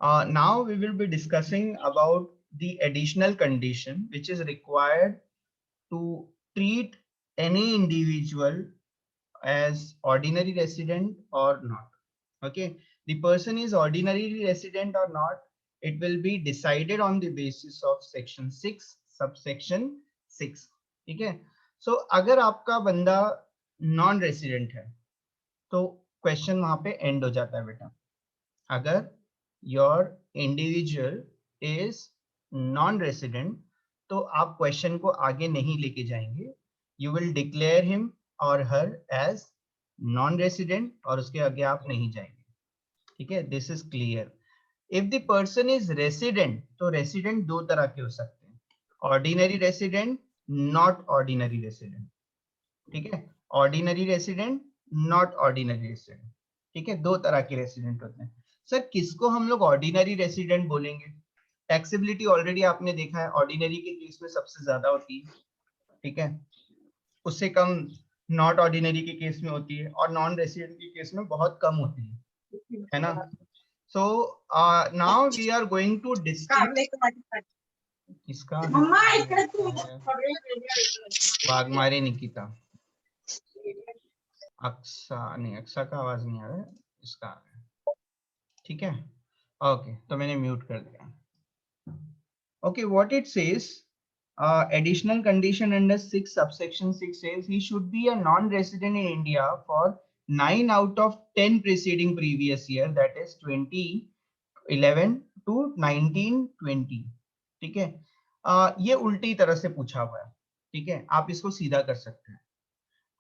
Now we will be discussing about the additional condition which is required to treat any individual as ordinary resident or not. Okay, the person is ordinary resident or not, it will be decided on the basis of section 6 subsection 6. ठीक है, so अगर आपका बंदा non resident है तो question वहां पे and हो जाता है बेटा. अगर your individual is non resident तो आप क्वेश्चन को आगे नहीं लेके जाएंगे. यू विल डिक्लेयर हिम और हर एज नॉन रेसिडेंट और उसके आगे आप नहीं जाएंगे. ठीक है, this is clear. If the person is resident तो रेसिडेंट दो तरह के हो सकते हैं, ordinary resident, not ordinary resident. ठीक है, ordinary resident, not ordinary resident. ठीक है, दो तरह के रेसिडेंट होते हैं. सर किसको हम लोग ऑर्डिनरी रेसिडेंट बोलेंगे? टैक्सेबिलिटी ऑलरेडी आपने देखा है, ऑर्डिनरी के केस में सबसे ज्यादा होती है. ठीक है, उससे कम नॉट ऑर्डिनरी के केस में होती है और नॉन रेसिडेंट के केस में बहुत कम होती है ना. So now we are going to discuss इसका वाघमारे निकिता. अक्सा नहीं, अक्सा का आवाज नहीं आ रहा है, इसका आ रहा है. ठीक है, ओके, तो मैंने म्यूट कर दिया. Okay, what it says, additional condition under 6 subsection 6 says he should be a non-resident in India for 9 out of 10 preceding previous year, that is 2011 to 1920. ठीक है, ये उल्टी तरह से पूछा हुआ है. ठीक है, आप इसको सीधा कर सकते हैं.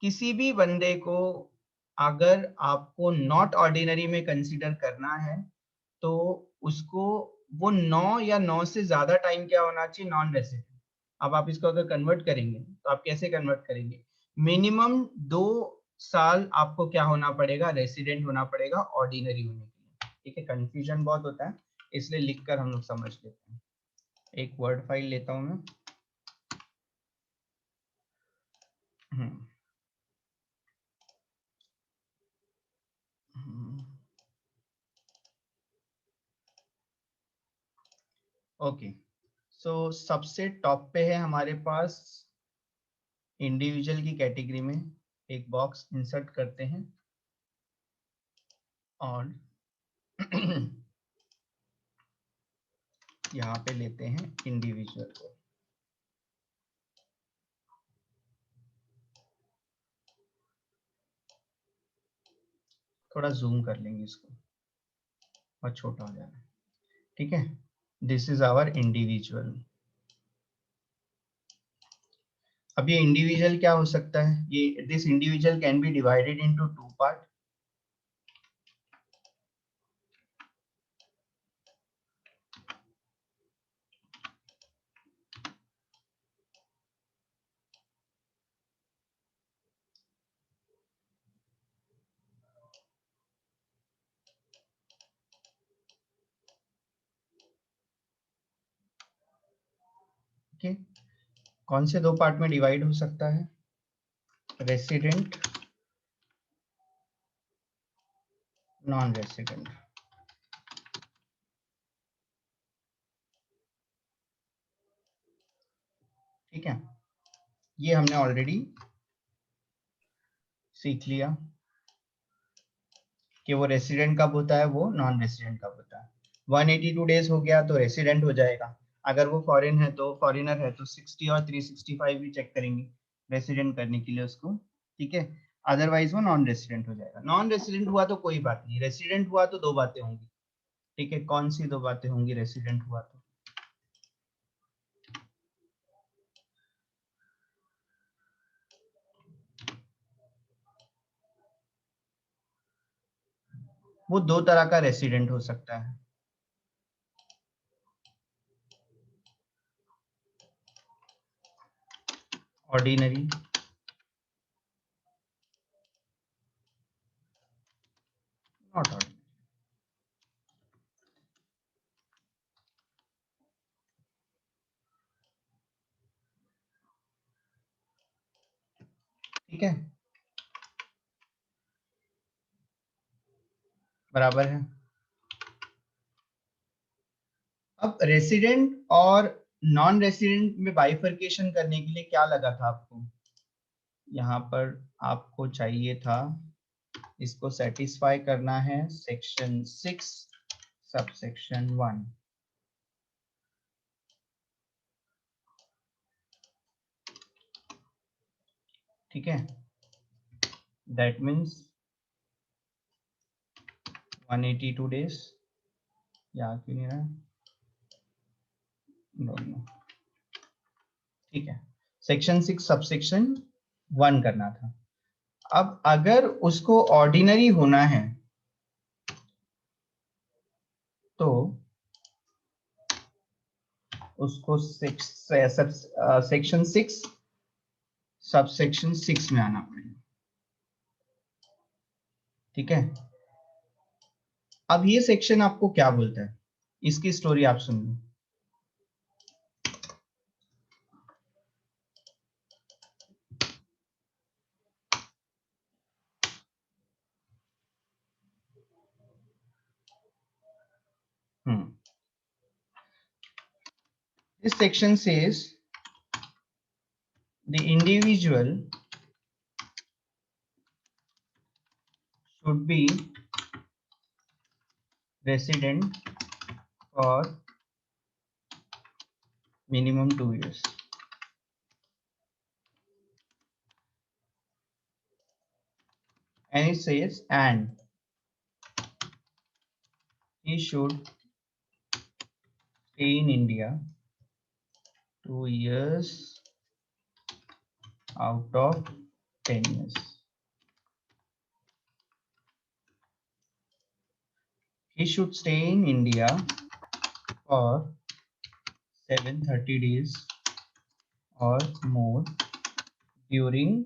किसी भी बंदे को अगर आपको नॉट ऑर्डिनरी में कंसीडर करना है तो उसको वो 9 या 9 से ज्यादा टाइम क्या होना चाहिए, नॉन रेसिडेंट. अब आप इसको अगर कन्वर्ट करेंगे तो आप कैसे कन्वर्ट करेंगे? मिनिमम 2 साल आपको क्या होना पड़ेगा, रेसिडेंट होना पड़ेगा ऑर्डिनरी होने के लिए. ठीक है, कंफ्यूजन बहुत होता है इसलिए लिखकर हम लोग समझ लेते हैं. एक वर्ड फाइल लेता हूं मैं. ओके, सो सबसे टॉप पे है हमारे पास इंडिविजुअल की कैटेगरी में एक बॉक्स इंसर्ट करते हैं और यहाँ पे लेते हैं इंडिविजुअल को. थोड़ा जूम कर लेंगे इसको और छोटा हो जाना. ठीक है, दिस इज आवर इंडिविजुअल. अब ये इंडिविजुअल क्या हो सकता है, ये this individual can be divided into 2 part. ठीक, कौन से 2 पार्ट में डिवाइड हो सकता है? Resident, non resident. ठीक है, ये हमने ऑलरेडी सीख लिया कि वो रेसिडेंट कब होता है, वो नॉन रेसिडेंट कब होता है. 182 डेज हो गया तो रेसिडेंट हो जाएगा. अगर वो फॉरेन है तो फॉरेनर है तो 60 और 365 भी चेक करेंगे रेसिडेंट करने के लिए उसको. ठीक है, अदरवाइज वो नॉन रेसिडेंट हो जाएगा. नॉन रेसिडेंट हुआ तो कोई बात नहीं, रेसिडेंट हुआ तो 2 बातें होंगी. ठीक है, कौन सी 2 बातें होंगी रेसिडेंट हुआ तो? वो 2 तरह का रेसिडेंट हो सकता है. Ordinary, not ordinary. ठीक है, बराबर है. अब रेसिडेंट और नॉन रेसिडेंट में बाइफरकेशन करने के लिए क्या लगा था आपको? यहाँ पर आपको चाहिए था, इसको सेटिस्फाई करना है सेक्शन 6 सबसेक्शन 1। ठीक है, दैट मीन्स 182 डेज, या क्यों नहीं रहा, नो, ठीक है, सेक्शन 6 सबसेक्शन 1 करना था। अब अगर उसको ऑर्डिनरी होना है तो उसको सेक्शन 6 सबसेक्शन 6 में आना पड़ेगा। ठीक है, अब ये सेक्शन आपको क्या बोलता है, इसकी स्टोरी आप सुन लो। This section says the individual should be resident for minimum 2 years. And it says, and he should stay in India 2 years out of 10 years. He should stay in India for 730 days or more during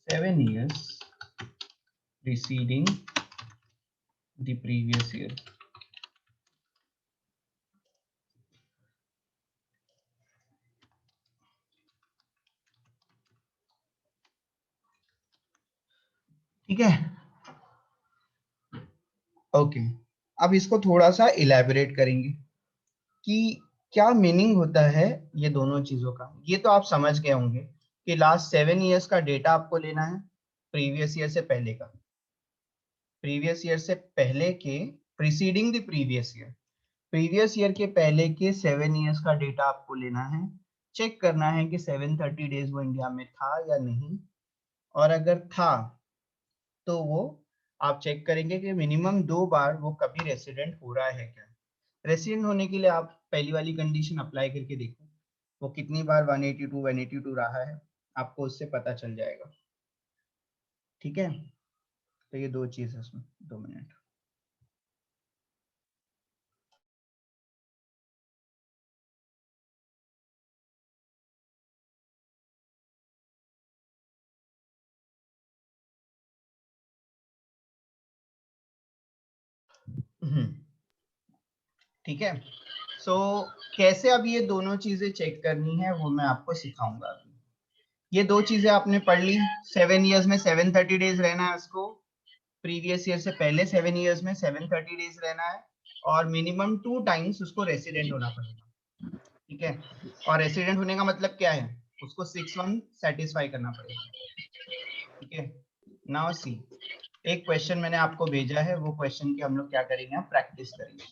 7 years preceding the previous year. ठीक है, okay, अब इसको थोड़ा सा elaborate करेंगे कि क्या meaning होता है ये दोनों चीजों का। ये तो आप समझ गए होंगे कि लास्ट 7 ईयर्स का डेटा आपको लेना है, प्रीवियस ईयर से पहले का, प्रीवियस ईयर से पहले के, प्रीसीडिंग द प्रीवियस ईयर के पहले के 7 ईयर्स का डेटा आपको लेना है, चेक करना है कि 730 डेज वो इंडिया में था या नहीं, और अगर था तो वो आप चेक करेंगे कि मिनिमम 2 बार वो कभी रेसिडेंट हो रहा है क्या। रेसिडेंट होने के लिए आप पहली वाली कंडीशन अप्लाई करके देखो वो कितनी बार 182 रहा है, आपको उससे पता चल जाएगा। ठीक है, तो ये दो चीज है उसमें, 2 मिनट। ठीक है, सो कैसे अब ये दोनों चीजें चेक करनी है वो मैं आपको सिखाऊंगा अभी। ये दो चीजें आपने पढ़ ली, 7 ईयर्स में 730 डेज रहना है उसको, प्रीवियस ईयर से पहले 7 ईयर्स में 730 डेज रहना है, और मिनिमम 2 टाइम्स उसको रेसिडेंट होना पड़ेगा। ठीक है, और रेसिडेंट होने का मतलब क्या है, उसको 6-1 सेटिस्फाई करना पड़ेगा। ठीक है, नाउ सी, एक क्वेश्चन मैंने आपको भेजा है, वो क्वेश्चन की हम लोग क्या करेंगे, हम प्रैक्टिस करेंगे।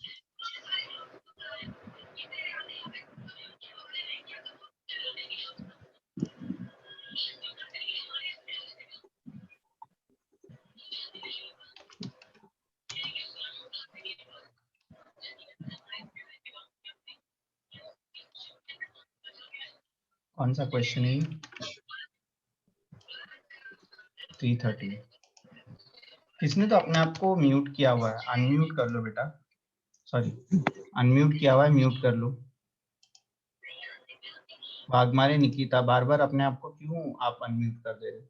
कौन सा क्वेश्चन है? 330। किसने तो अपने आप को म्यूट किया हुआ है, अनम्यूट कर लो बेटा, सॉरी अनम्यूट किया हुआ है, म्यूट कर लो। वाघमारे निकिता, बार बार अपने आप को क्यों आप अनम्यूट कर दे रहे?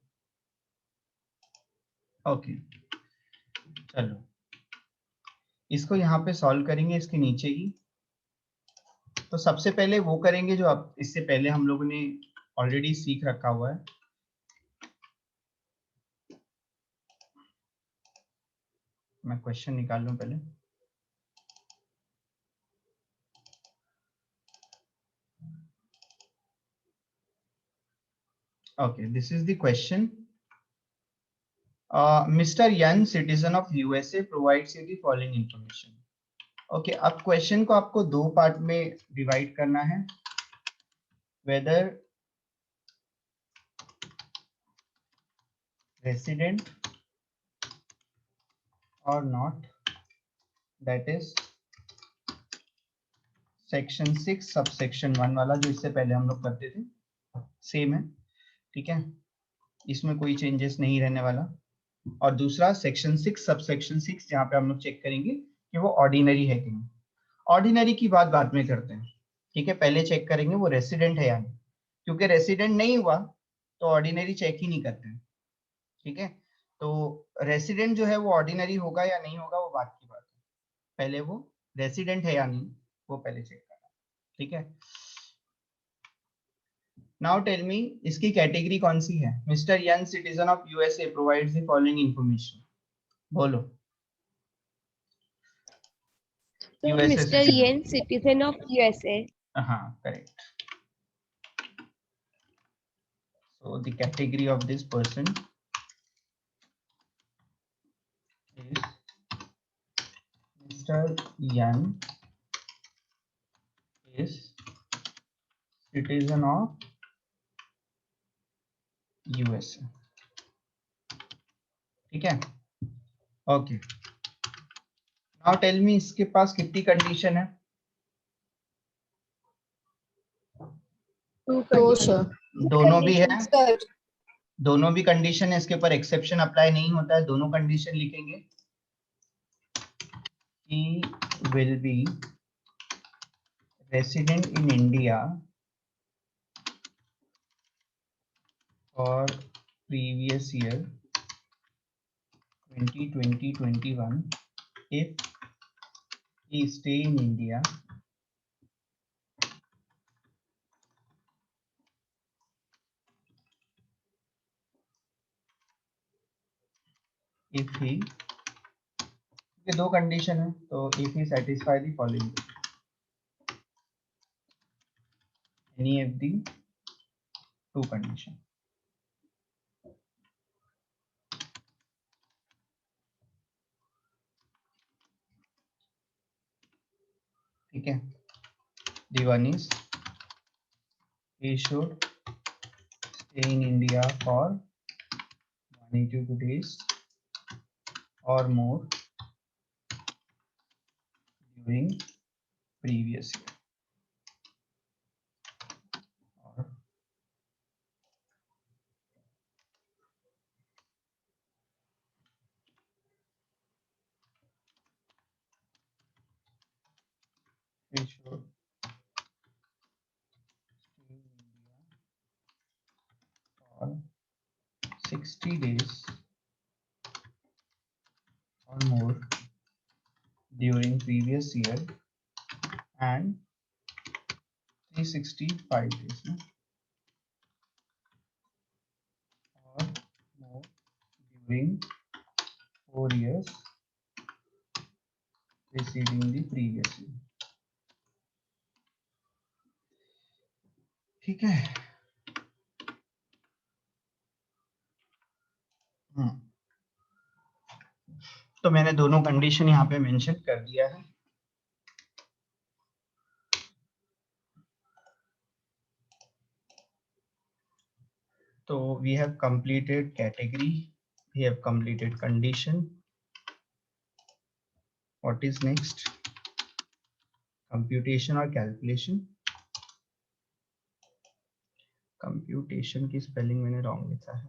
ओके, चलो इसको यहाँ पे सॉल्व करेंगे, इसके नीचे ही। तो सबसे पहले वो करेंगे जो अब इससे पहले हम लोगों ने ऑलरेडी सीख रखा हुआ है। मैं क्वेश्चन निकाल लूं पहले। Okay, this is the question. Mr. Yan, citizen of USA, provides you the following information. Okay, अब क्वेश्चन को आपको दो पार्ट में डिवाइड करना है. Whether resident or not, that is section 6 subsection 1 वाला जो इससे पहले हम लोग करते थे, सेम है. ठीक है, इसमें कोई चेंजेस नहीं रहने वाला. और दूसरा सेक्शन 6 सबसेक्शन 6, जहाँ पे हम लोग चेक करेंगे कि वो ऑर्डिनरी है कि नहीं. ऑर्डिनरी की बात बाद में करते हैं. ठीक है, पहले चेक करेंगे वो रेसिडेंट है या नहीं, क्योंकि रेसिडेंट नहीं हुआ तो ऑर्डिनरी चेक ही नहीं करते हैं. ठीक है, तो रेसिडेंट जो है वो ऑर्डिनरी होगा या नहीं होगा वो बात की बात है. पहले वो रेसिडेंट है या नहीं वो पहले चेक करना. ठीक है, नाउ टेल मी इसकी कैटेगरी कौन सी है. Mister N, citizen of USA, provides the following information. बोलो. So, USA Mr. Yen, citizen of USA. हाँ, correct. So the category of this person is Mr. Yan is citizen of USA. ठीक है, okay. Now tell me इसके पास कितनी condition है. दोनों भी है. दोनों भी कंडीशन है, इसके ऊपर एक्सेप्शन अप्लाई नहीं होता है. दोनों कंडीशन लिखेंगे. He will be resident in India for previous year 2020-21 if he stay in India if he, ये दो कंडीशन है, तो if he satisfy the following, any of the two condition. ठीक है, the one is he should stay in India for 182 days or more during previous year. Or he should stay in India for 60 days or more during previous year and 365 days or more during 4 years preceding the previous year. ठीक है. तो मैंने दोनों condition यहाँ पे mention कर दिया है. तो we have completed category, we have completed condition. What is next? Computation or calculation. Computation की स्पेलिंग मैंने रॉन्ग लिखा है.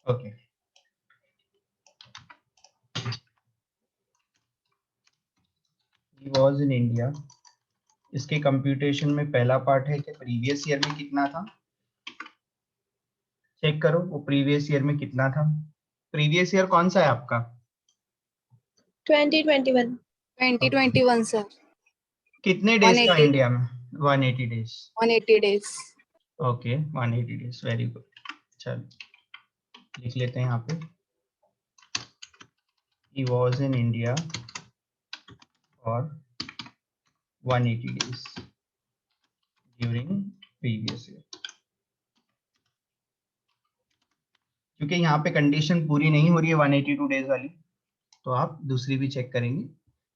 Okay, he was in India. इसके कंप्यूटेशन में पहला पार्ट है कि प्रीवियस ईयर में कितना था. चेक करो वो प्रीवियस ईयर में कितना था. प्रीवियस ईयर कौन सा है आपका? 2021 सर. कितने डेज का इंडिया में? 180 days. 180 days. Okay, 180 days, very good. चलो लिख लेते हैं यहाँ पे. He was in India for 180 days during previous year। क्योंकि यहाँ पे कंडीशन पूरी नहीं हो रही है 182 डेज वाली, तो आप दूसरी भी चेक करेंगे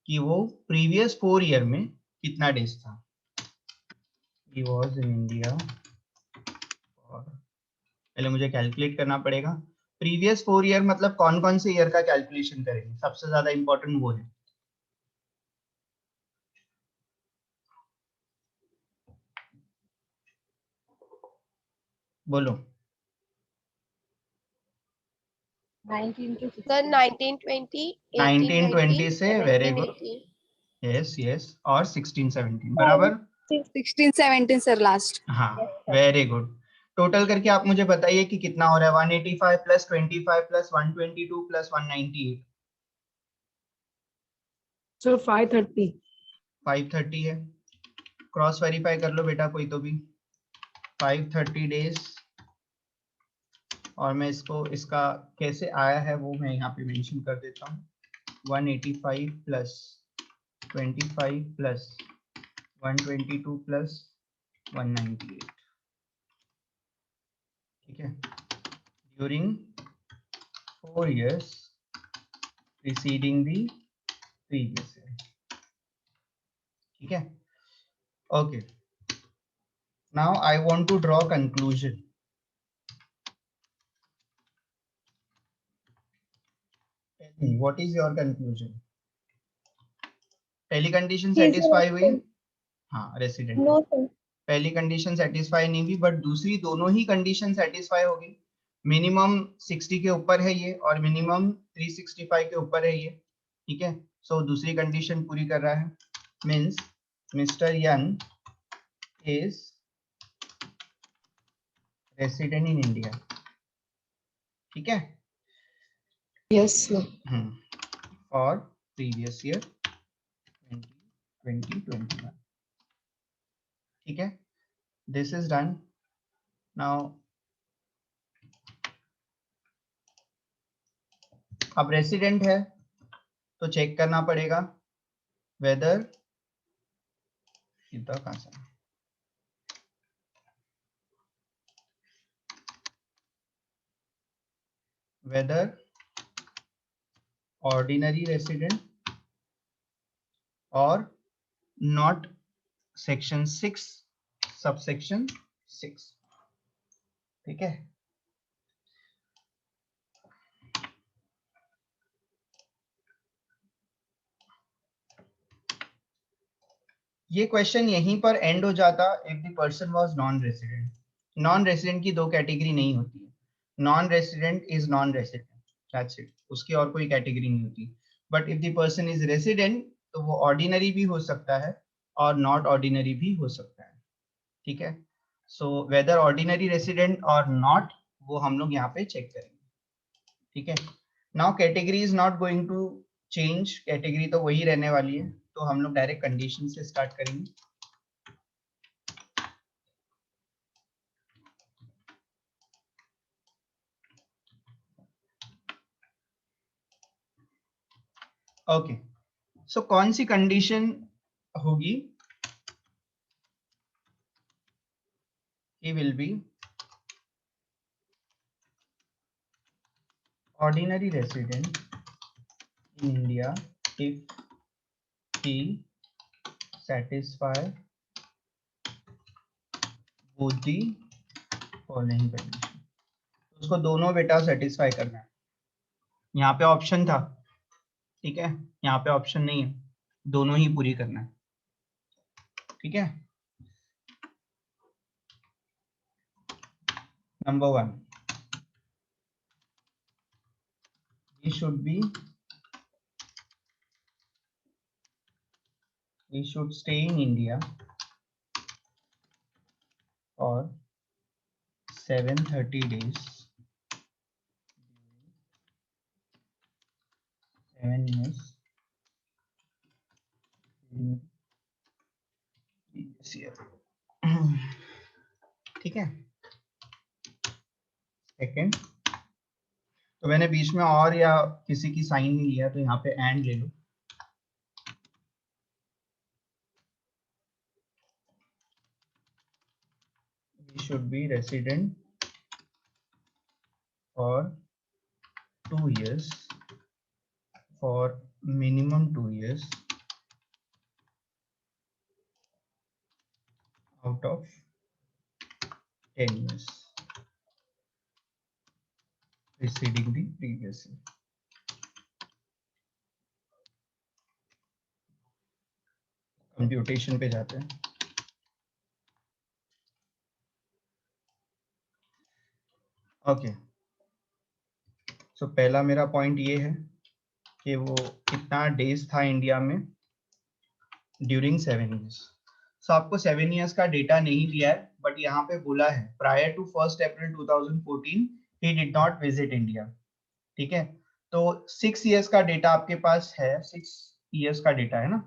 कि वो प्रीवियस 4 ईयर में कितना डेज था। He was in India और पहले मुझे कैलकुलेट करना पड़ेगा। प्रीवियस 4 ईयर मतलब कौन कौन से ईयर का कैलकुलेशन करेंगे, सबसे ज्यादा इंपॉर्टेंट वो है। बोलो। 19 सर 1920 1920 से, वेरी गुड, 1880 यस यस, और 1617 बराबर। 16 17 सर लास्ट। हाँ वेरी गुड। टोटल करके आप मुझे बताइए कि कितना हो रहा है, 185 प्लस 25 प्लस 122 प्लस 198। सर 530। 530 है, क्रॉस वेरीफाई कर लो बेटा कोई तो भी। 530 डेज, और मैं इसका कैसे आया है वो मैं यहाँ पे मेंशन कर देता हूँ। 185 प्लस 25 प्लस 122 प्लस 198, ठीक है, during 4 years preceding the previous year, ठीक है। Okay, now I want to draw conclusion. What is your conclusion? पहली कंडीशन सेटिस्फाई हुई? हाँ रेसिडेंट। No sir. पहली कंडीशन सेटिस्फाई नहीं हुई, बट दूसरी दोनों ही कंडीशन सेटिस्फाई हो गई। मिनिमम 60 के ऊपर है ये और मिनिमम 365 के ऊपर है ये, ठीक है। सो दूसरी कंडीशन पूरी कर रहा है, means mister N is resident in India, ठीक है। Yes sir. और प्रीवियस ईयर 2021, ठीक है। This is done. नाउ अब रेसिडेंट है तो चेक करना पड़ेगा वेदर, कहाँ से, वेदर ऑर्डिनरी रेसिडेंट और नॉट सेक्शन 6 सबसेक्शन 6, ठीक है। ये क्वेश्चन यहीं पर एंड हो जाता if the person was non resident. Non resident की दो कैटेगरी नहीं होती है, non resident is non resident, that's it, उसकी और कोई कैटेगरी नहीं होती। But if the person is resident तो वो ऑर्डिनरी भी हो सकता है और नॉट ऑर्डिनरी भी हो सकता है, ठीक है। सो वेदर ऑर्डिनरी रेसिडेंट और नॉट, वो हम लोग यहाँ पे चेक करेंगे, ठीक है। Now category is not going to change, category तो वही रहने वाली है, तो हम लोग डायरेक्ट कंडीशन से स्टार्ट करेंगे। ओके, सो कौन सी कंडीशन होगी? He will be ordinary resident in India if he satisfy both the following condition। उसको दोनों बेटा सेटिस्फाई करना है। यहाँ पे ऑप्शन था, ठीक है, यहाँ पे ऑप्शन नहीं है, दोनों ही पूरी करना है, ठीक है। Number 1, he should stay in India for 730 days 7 years this year, ठीक है। सेकेंड, तो मैंने बीच में और या किसी की साइन नहीं लिया, तो यहाँ पे एंड ले लो। should be resident for 2 years, for minimum 2 years out of 10 years preceding the previous year. Computation पे जाते हैं. ओके, सो पहला मेरा पॉइंट ये है कि वो कितना डेज था इंडिया में ड्यूरिंग 7 years. सो आपको 7 years का डेटा नहीं दिया है, बट यहाँ पे बोला है prior to 1 April 2014 he did not visit India. ठीक है, तो 6 years का डेटा आपके पास है. 6 years का डेटा है ना,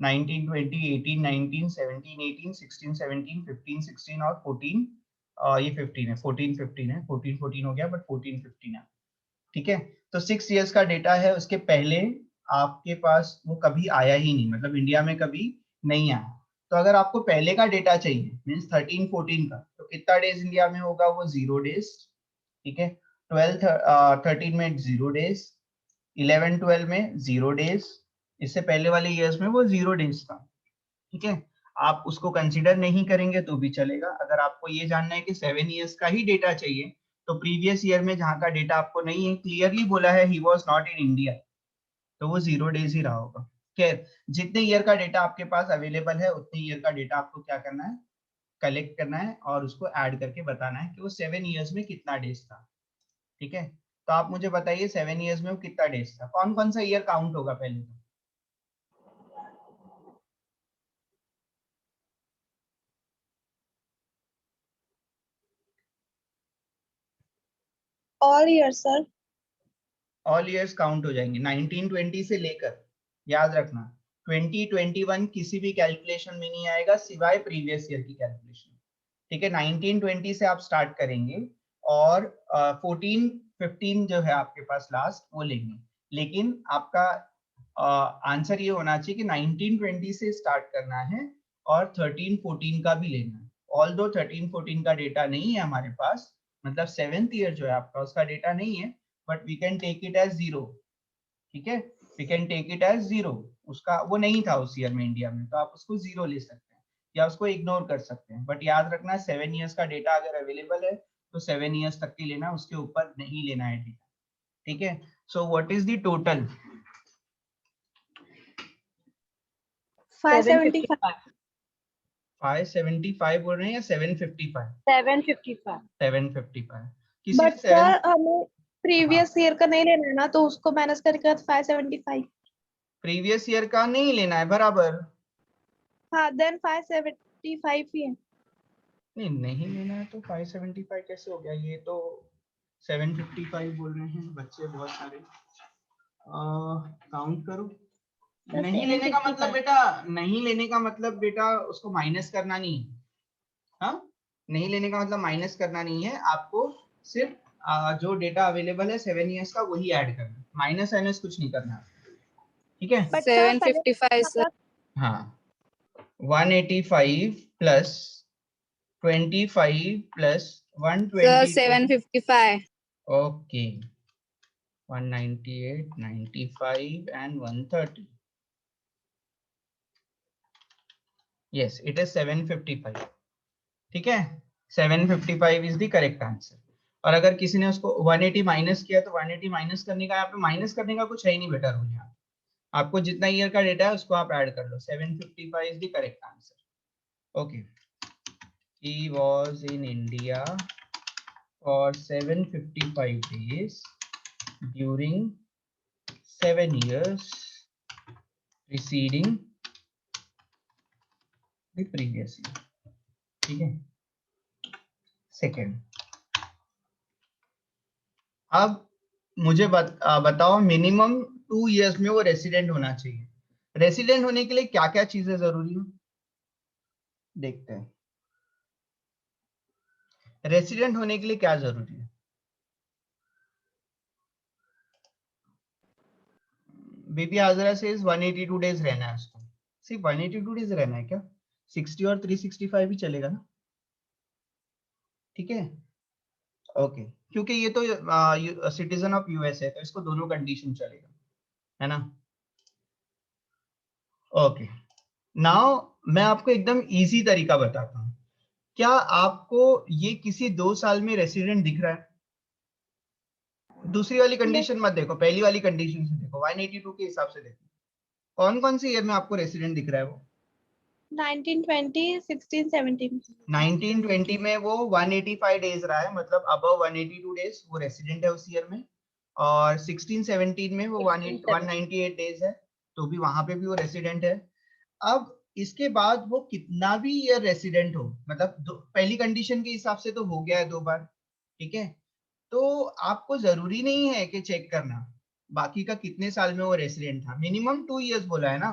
19, 20, 18, 19, 17, 18, 16, 17, 15, 16 और 14. ये 15 है, 14, 15 है, 14, 14 हो गया, बट 14, 15 है. ठीक है, तो 6 years का डेटा है. उसके पहले आपके पास वो कभी आया ही नहीं, मतलब इंडिया में कभी नहीं आया. तो अगर आपको पहले का डेटा चाहिए मीन्स 13, 14 का, तो कितना डेज इंडिया में होगा? वो 0 days. ठीक है, 12, 13 में 0 days, 11, 12 में 0 days. इससे पहले वाले ईयर्स में वो 0 days था. ठीक है, आप उसको कंसीडर नहीं करेंगे तो भी चलेगा. अगर आपको ये जानना है कि 7 years का ही डेटा चाहिए, तो प्रीवियस ईयर में जहां का डेटा आपको नहीं है, क्लियरली बोला है he was not in India, तो वो 0 days ही रहा होगा. खैर, जितने ईयर का डेटा आपके पास अवेलेबल है उतने ईयर का डेटा आपको क्या करना है? कलेक्ट करना है और उसको ऐड करके बताना है कि वो 7 years में कितना डेज था. ठीक है, तो आप मुझे बताइए 7 years में वो कितना डेज था. कौन कौन सा ईयर काउंट होगा पहले? तो All years, sir. All years count हो जाएंगे 1920 से लेकर. याद रखना 2021 किसी भी कैलकुलेशन में नहीं आएगा सिवाय प्रीवियस ईयर की कैलकुलेशन. ठीक है, 1920 से आप स्टार्ट करेंगे और 14, 15 जो है आपके पास लास्ट वो लेंगे. लेकिन आपका आंसर ये होना चाहिए कि 1920 से स्टार्ट करना है और 13, 14 का भी लेना है. ऑल दो 13, 14 का डेटा नहीं है हमारे पास, मतलब 7th ईयर जो है आपका उसका डेटा नहीं है, but we can take it as 0. ठीक है, we can take it as 0. उसका वो नहीं था उस ईयर में इंडिया में, तो आप उसको 0 ले सकते हैं या उसको इग्नोर कर सकते हैं. बट याद रखना 7 years का डेटा अगर अवेलेबल है तो 7 years तक के लेना, उसके ऊपर नहीं लेना है डेटा. ठीक है, so what is the total? 575. 575 बोल रहे हैं या 755? 755. 755. किसी बट ने सर हमें प्रीवियस ईयर का नहीं लेना है ना, तो उसको माइनस करके 575. प्रीवियस ईयर का नहीं लेना है बराबर. हाँ, देन 575 ही है. नहीं नहीं लेना है तो 575 कैसे हो गया? ये तो 755 बोल रहे हैं बच्चे बहुत सारे. काउंट करो. नहीं लेने का मतलब बेटा, नहीं लेने का मतलब बेटा उसको माइनस करना नहीं है. हाँ, नहीं लेने का मतलब माइनस करना नहीं है. आपको सिर्फ जो डेटा अवेलेबल है 7 years का वही ऐड करना है, माइनस माइनस कुछ नहीं करना. ठीक है, 755 सर. हाँ, 185 plus 25 plus sir 120. 755. Okay, 198, 95 and 130. Yes, it is 755. ठीक है, 755 is the correct answer. और अगर किसी ने उसको 180 माइनस किया तो 180 माइनस करने का, यहाँ पे माइनस करने का कुछ है ही नहीं बेटा रूल. यहाँ आपको जितना ईयर का डेटा है उसको आप ऐड कर लो. 755 is the correct answer. Okay, he was in India for 755 days during 7 years preceding the previous year. ठीक है, सेकेंड. अब मुझे बताओ मिनिमम 2 years में वो रेसिडेंट होना चाहिए. रेसिडेंट होने के लिए क्या क्या चीजें जरूरी है देखते हैं. रेसिडेंट होने के लिए क्या जरूरी है? बेबी आजरा से 182 डेज रहना है उसको. सिर्फ 182 डेज रहना है क्या? 60 और 365 भी चलेगा ना. ठीक है, ओके, क्योंकि ये तो सिटीजन ऑफ यूएस है तो इसको दोनों कंडीशन चलेगा, है ना। ओके, नाउ मैं आपको एकदम इजी तरीका बताता हूँ। क्या आपको ये किसी 2 साल में रेसिडेंट दिख रहा है? दूसरी वाली कंडीशन मत देखो, पहली वाली कंडीशन से देखो, 182 के हिसाब से देखो, कौन कौन से ईयर में आपको रेसिडेंट दिख रहा है? वो 1920, 16, 17. 1920 में वो 185 डेज रहा है, मतलब अबव 182 डेज वो रेसिडेंट है उस ईयर में, और 16-17 में वो 198 डेज है, तो भी वहां पे भी वो रेसिडेंट है। अब इसके बाद वो कितना भी ईयर रेसिडेंट हो, मतलब पहली कंडीशन के हिसाब से तो हो गया है 2 बार, ठीक है, तो आपको जरूरी नहीं है कि चेक करना बाकी का कितने साल में वो रेसिडेंट था, मिनिमम 2 इयर्स बोला है ना,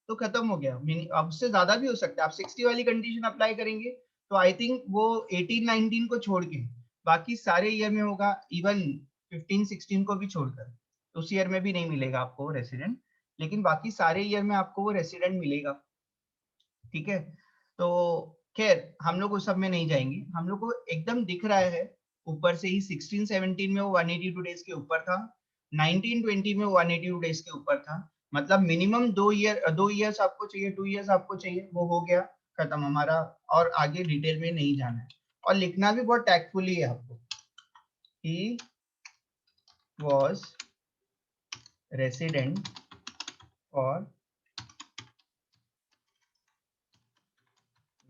तो खत्म हो गया। अब उससे ज्यादा भी हो सकता है, आप 60 वाली कंडीशन अप्लाई करेंगे तो आई थिंक वो 18-19 को छोड़ के बाकी सारे ईयर में होगा, इवन 15-16 को भी छोड़कर, तो उस ईयर में भी नहीं मिलेगा आपको वो रेसिडेंट, लेकिन बाकी सारे ईयर में आपको वो रेसिडेंट मिलेगा, ठीक है। तो खैर हम लोग उस सब में नहीं जाएंगे, हम लोग को एकदम दिख रहा है ऊपर से ही 16-17 में वो 182 डेज के ऊपर था, 19-20 में वो 182 डेज के ऊपर था, मतलब मिनिमम 2 इयर्स आपको चाहिए, 2 इयर्स आपको चाहिए, वो हो गया, खत्म हमारा, और आगे डिटेल में नहीं जाना है, और लिखना भी बहुत टैक्टफुली है आपको, he was resident for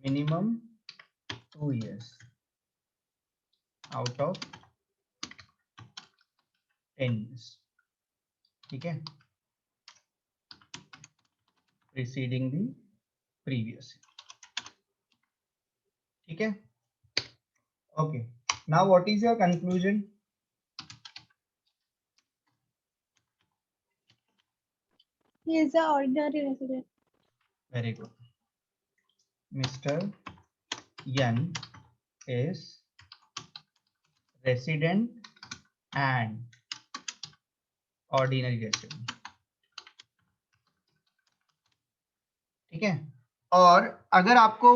minimum 2 years out of 10 years, ठीक है, preceding the previous year, ठीक है, okay, now what is your conclusion? He is a ordinary resident. Very good. Mr. Yan is resident and ordinary resident, ठीक है, और अगर आपको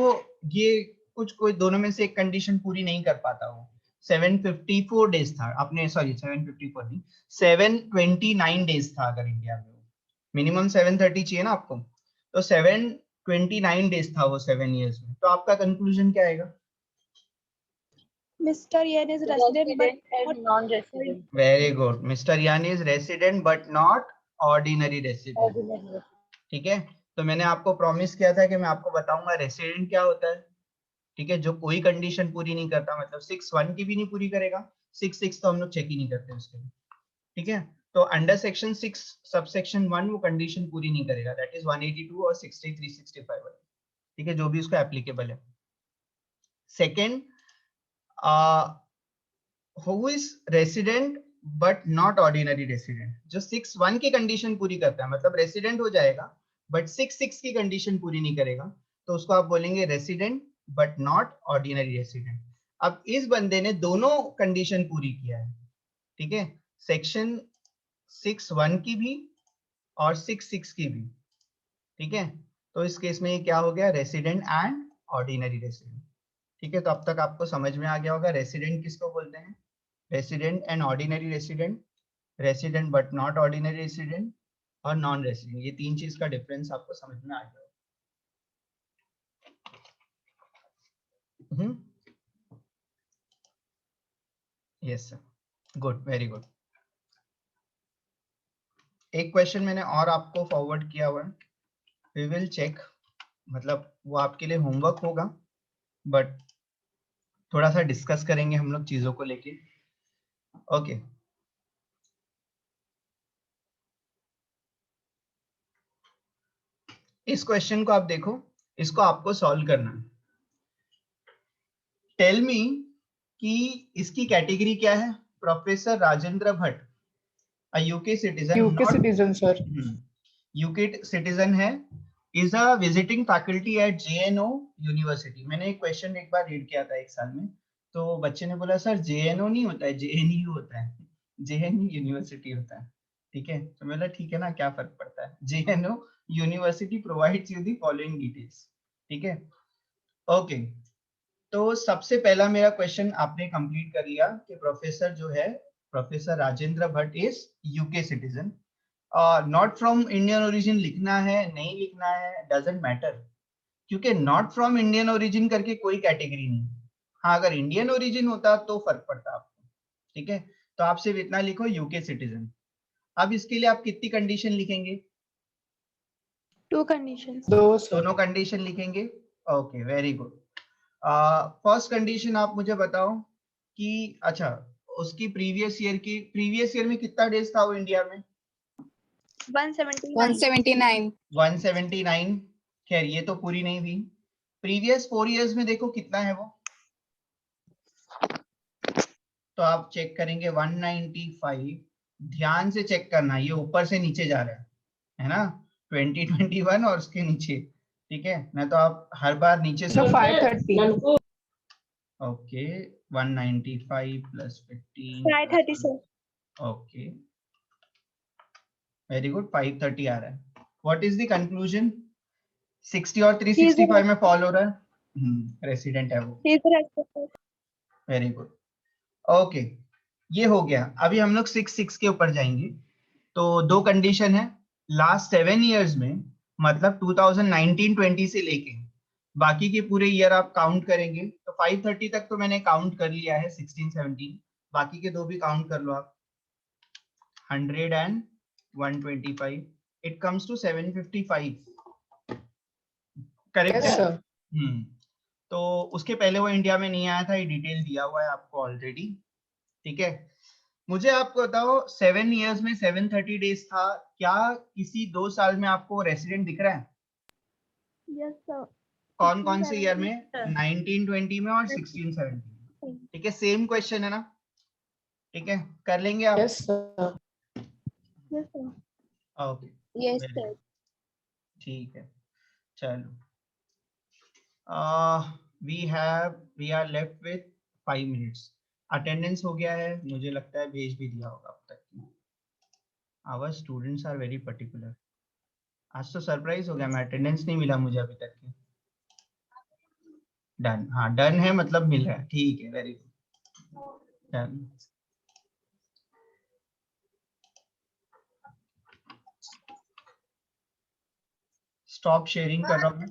ये कुछ कोई दोनों में से एक कंडीशन पूरी नहीं कर पाता हो, 754 डेज था आपने, सॉरी 754 नहीं, 729 डेज था अगर इंडिया में, मिनिमम 730 चाहिए ना आपको, तो 729 डेज था वो 7 इयर्स में, तो आपका कंक्लूजन क्या आएगा? Mr. Yan is resident but and non-resident. Very good, mister Yan is resident but not ordinary resident, Ordinary. ठीक है। तो मैंने आपको प्रॉमिस किया था कि मैं आपको बताऊंगा रेसिडेंट क्या होता है, ठीक है, जो कोई कंडीशन पूरी नहीं करता, मतलब 6(1) की भी नहीं पूरी करेगा, 6(6) तो हम लोग चेक ही नहीं करते उसके लिए, ठीक है, तो अंडर सेक्शन 6 सबसेक्शन 1 वो कंडीशन पूरी नहीं करेगा, दैट इज 182 और 63-65 वाली, ठीक है, जो भी उसको एप्लीकेबल है। Second, who is resident but not ordinary resident, जो 6(1) की कंडीशन पूरी करता है, मतलब रेसिडेंट हो जाएगा बट 6(6) की कंडीशन पूरी नहीं करेगा, तो उसको आप बोलेंगे resident but not ordinary resident. अब इस बंदे ने दोनों कंडीशन पूरी किया है, ठीक है, सेक्शन 6(1) की भी और 6(6) की भी, ठीक है, तो इस केस में ये क्या हो गया, रेसिडेंट एंड ऑर्डिनरी रेसिडेंट, ठीक है। तो अब तक आपको समझ में आ गया होगा रेसिडेंट किसको बोलते हैं, resident and ordinary resident, resident but not ordinary resident, और नॉन रेसिडेंट, ये 3 चीज का डिफरेंस आपको समझ में आ गया। Yes sir, good, very good. एक क्वेश्चन मैंने और आपको फॉरवर्ड किया हुआ है, वी विल चेक, मतलब वो आपके लिए होमवर्क होगा, बट थोड़ा सा डिस्कस करेंगे हम लोग चीजों को लेके, ओके। इस क्वेश्चन को आप देखो, इसको आपको सॉल्व करना है। टेल मी कि इसकी कैटेगरी क्या है, professor Rajendra Bhatt, a UK citizen, UK citizen, sir. UK citizen है, is a visiting faculty at JNO University। मैंने एक क्वेश्चन एक बार रीड किया था एक साल में, तो बच्चे ने बोला सर JNO नहीं होता है, JNU होता है, JNU यूनिवर्सिटी होता है, ठीक है, तो मैं बोला ठीक है ना, क्या फर्क पड़ता है, JNO university provides you the following details, ठीक है, ओके। तो सबसे पहला मेरा क्वेश्चन आपने कंप्लीट कर लिया कि प्रोफेसर जो है, professor Rajendra Bhatt is UK citizen. Not from Indian origin लिखना है नहीं लिखना है डजेंट मैटर, क्योंकि नॉट फ्रॉम इंडियन ओरिजिन करके कोई कैटेगरी नहीं। हाँ, अगर इंडियन ओरिजिन होता तो फर्क पड़ता आपको। ठीक है, तो आप सिर्फ इतना लिखो यूके सिटीजन। अब इसके लिए आप कितनी कंडीशन लिखेंगे? 2 conditions. दो सर। दोनों कंडीशन लिखेंगे। Okay, very good. First condition आप मुझे बताओ कि अच्छा, उसकी प्रीवियस ईयर में कितना डेज था वो इंडिया में? 179. 179. 179। खैर ये तो पूरी नहीं हुई। प्रीवियस 4 इयर्स में देखो कितना है वो, तो आप चेक करेंगे 195। ध्यान से चेक करना, ये ऊपर से नीचे जा रहा है ना, 2021 और उसके नीचे। ठीक है, मैं तो आप हर बार नीचे से। Sir 530। Okay, 195 plus 15 530 sir. Okay, very good, 530 आ रहा है। What is the conclusion? 60 और 365 में फॉल हो रहा है। रेसिडेंट है वो। He is the respected. Very good, okay, ये हो गया। अभी हम लोग 6 के ऊपर जाएंगे। तो दो कंडीशन है, लास्ट 7 इयर्स में, मतलब 2019-20 से लेके बाकी के पूरे ईयर आप काउंट करेंगे तो 530 तक तो मैंने काउंट कर लिया है, 16-17। बाकी के दो भी काउंट कर लो आप, 100 and 125, it comes to 755। Correct yes है? सर। तो उसके पहले वो इंडिया में नहीं आया था, ये डिटेल दिया हुआ है आपको ऑलरेडी। ठीक है, मुझे आपको बताओ 7 इयर्स में 730 डेज था, क्या किसी 2 साल में आपको रेसिडेंट दिख रहा है? Yes sir. कौन कौन से ईयर में? 16-17. 19-20 में और 16-17 में। ठीक है, सेम क्वेश्चन है ना? ठीक है, कर लेंगे आप? Yes sir. Yes sir. Okay, Yes, sir. ठीक है, चलो। We are left with 5 minutes. Attendance हो गया है, मुझे लगता है भेज भी दिया होगा अब तक। Our students are very particular. आज तो सरप्राइज हो गया, मैं अटेंडेंस नहीं मिला मुझे अभी तक की। डन, हाँ डन है, मतलब मिल रहा है। ठीक है, very good, done. Stop sharing कर रहा हूँ मैं।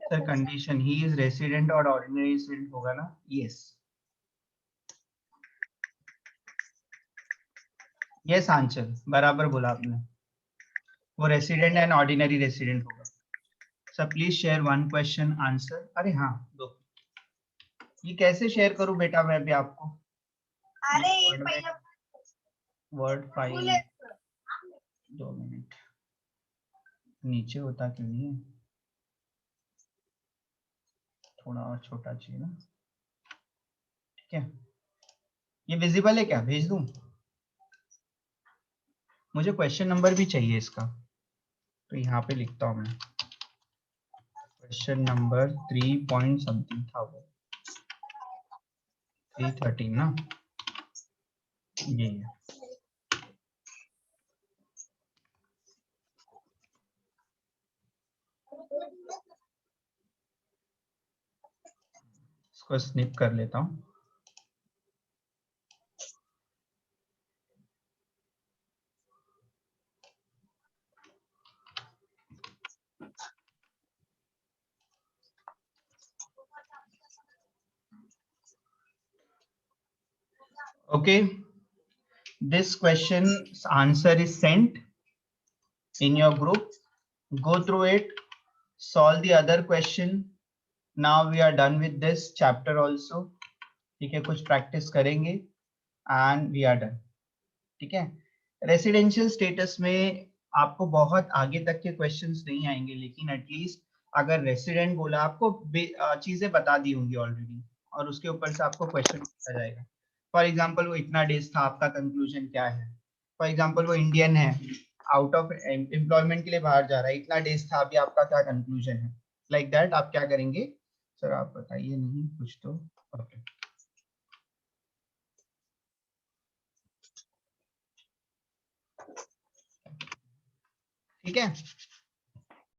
Sir condition he is resident और ऑर्डिनरी रेसिडेंट होगा ना? यस, यस आंचल, बराबर बोला आपने, वो रेसिडेंट एंड ऑर्डिनरी रेसिडेंट होगा। Sir please share 1 question answer. अरे हाँ, दो। ये कैसे शेयर करूं बेटा मैं भी आपको? वर्ड फाइल, 2 मिनट, नीचे होता क्यों नहीं है? थोड़ा और छोटा चाहिए ना। ठीक है, ये विजिबल है क्या? भेज दूं? मुझे क्वेश्चन नंबर भी चाहिए इसका, तो यहाँ पे लिखता हूँ मैं। क्वेश्चन नंबर 3 पॉइंट समथिंग था वो, 313 ना, ये है। इसको स्निप कर लेता हूँ। Okay, this question's answer is sent in your group. Go through it, solve the other question. Now we are done with this chapter also. ठीक है, कुछ प्रैक्टिस करेंगे and we are done. ठीक है, रेसिडेंशियल स्टेटस में आपको बहुत आगे तक के क्वेश्चंस नहीं आएंगे, लेकिन एटलीस्ट अगर रेसिडेंट बोला, आपको चीजें बता दी होंगी ऑलरेडी, और उसके ऊपर से आपको क्वेश्चन पूछा जाएगा। फॉर एग्जांपल वो इतना डेज था, आपका कंक्लूजन क्या है? फॉर एग्जांपल वो इंडियन है, आउट ऑफ एम्प्लॉयमेंट के लिए बाहर जा रहा है, इतना डेज था, अभी आपका क्या कंक्लूजन है? लाइक दैट आप क्या करेंगे? सर आप बताइए, नहीं कुछ तो। ओके, ठीक ठीक है।